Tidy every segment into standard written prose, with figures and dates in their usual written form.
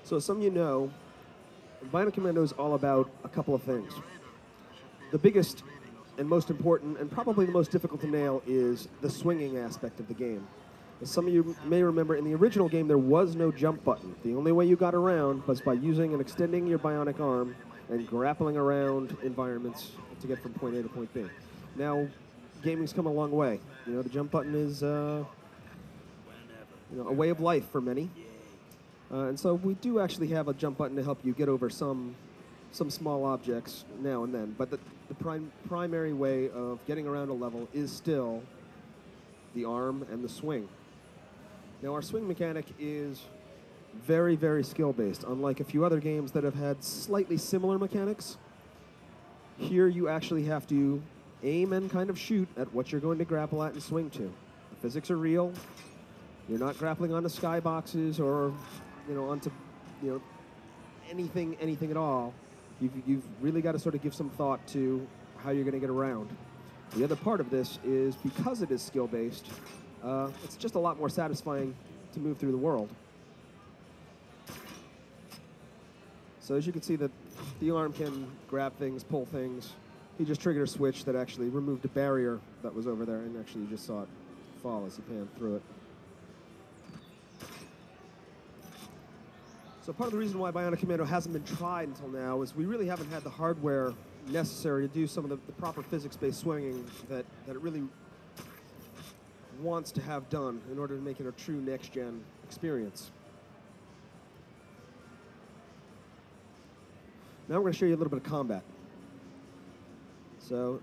So as some of you know, Bionic Commando is all about a couple of things. The biggest and most important, and probably the most difficult to nail, is the swinging aspect of the game. As some of you may remember, in the original game, there was no jump button. The only way you got around was by using and extending your bionic arm and grappling around environments to get from point A to point B. Now, gaming's come a long way. You know, the jump button is a way of life for many. And so we do actually have a jump button to help you get over some small objects now and then. But the primary way of getting around a level is still the arm and the swing. Now, our swing mechanic is very, very skill-based. Unlike a few other games that have had slightly similar mechanics, here you actually have to aim and kind of shoot at what you're going to grapple at and swing to. The physics are real. You're not grappling onto skyboxes or onto anything at all. You've really got to sort of give some thought to how you're going to get around. The other part of this is because it is skill-based, it's just a lot more satisfying to move through the world. So as you can see, the arm can grab things, pull things. He just triggered a switch that actually removed a barrier that was over there, and actually you just saw it fall as he panned through it. So part of the reason why Bionic Commando hasn't been tried until now is we really haven't had the hardware necessary to do some of the proper physics-based swinging that it really wants to have done in order to make it a true next-gen experience. Now we're going to show you a little bit of combat. So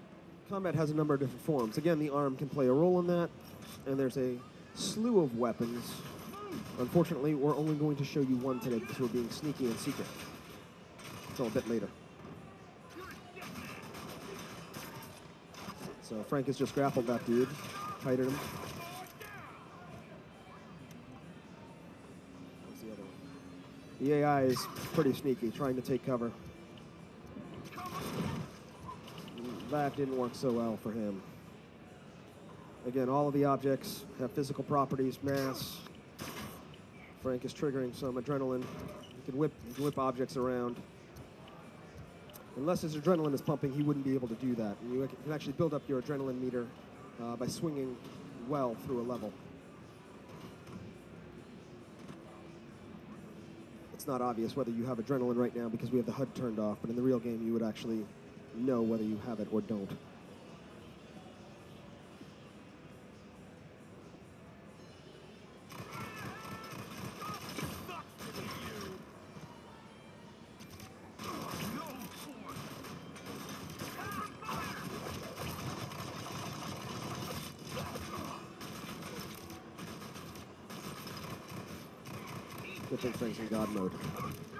combat has a number of different forms. Again, the arm can play a role in that, and there's a slew of weapons. Unfortunately, we're only going to show you one today because we're being sneaky and secret. Until a bit later. So Frank has just grappled that dude, tightened him. What's the other one? The AI is pretty sneaky, trying to take cover. That didn't work so well for him. Again, all of the objects have physical properties, mass. Frank is triggering some adrenaline. He can whip objects around. Unless his adrenaline is pumping, he wouldn't be able to do that. And you can actually build up your adrenaline meter by swinging well through a level. It's not obvious whether you have adrenaline right now because we have the HUD turned off, but in the real game you would actually know whether you have it or don't. Good thing Frank's in God mode.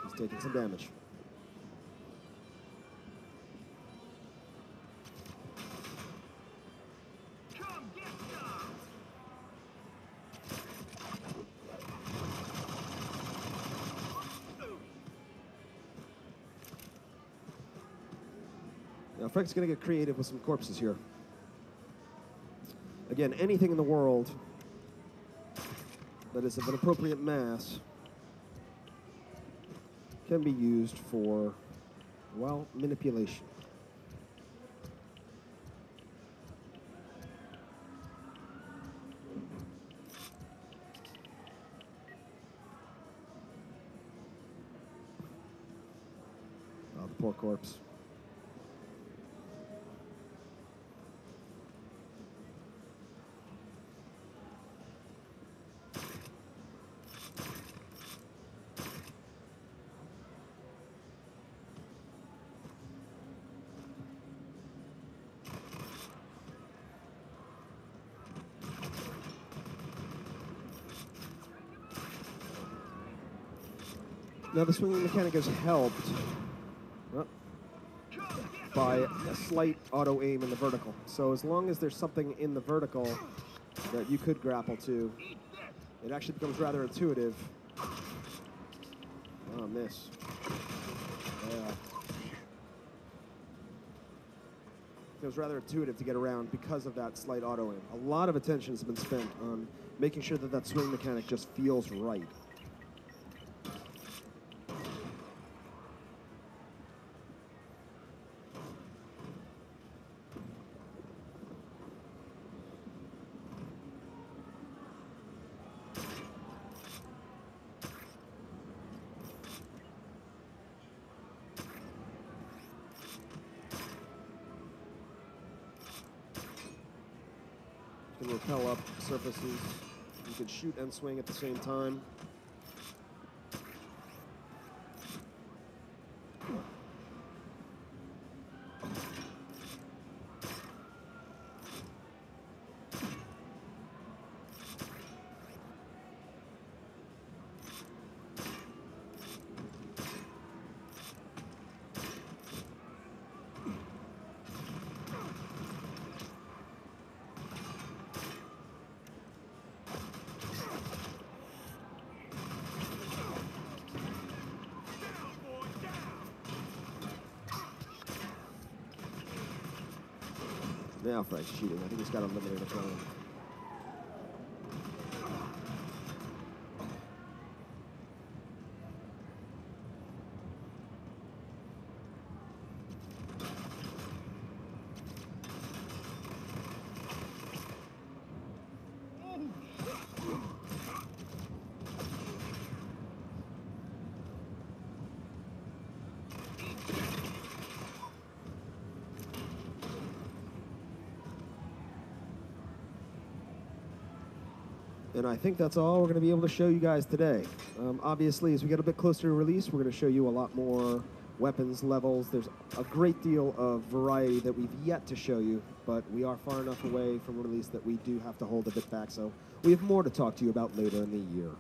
He's taking some damage. Now Frank's going to get creative with some corpses here. Again, anything in the world that is of an appropriate mass can be used for, well, manipulation. Oh, the poor corpse. Now the swinging mechanic is helped by a slight auto aim in the vertical. So as long as there's something in the vertical that you could grapple to, it actually becomes rather intuitive. Oh, miss. Yeah. It was rather intuitive to get around because of that slight auto aim. A lot of attention has been spent on making sure that that swing mechanic just feels right. You can rappel up surfaces. You can shoot and swing at the same time. Now Frank's cheating. I think he's got eliminator going. And I think that's all we're going to be able to show you guys today. Obviously, as we get a bit closer to release, we're going to show you a lot more weapons levels. There's a great deal of variety that we've yet to show you, but we are far enough away from release that we do have to hold a bit back. So we have more to talk to you about later in the year.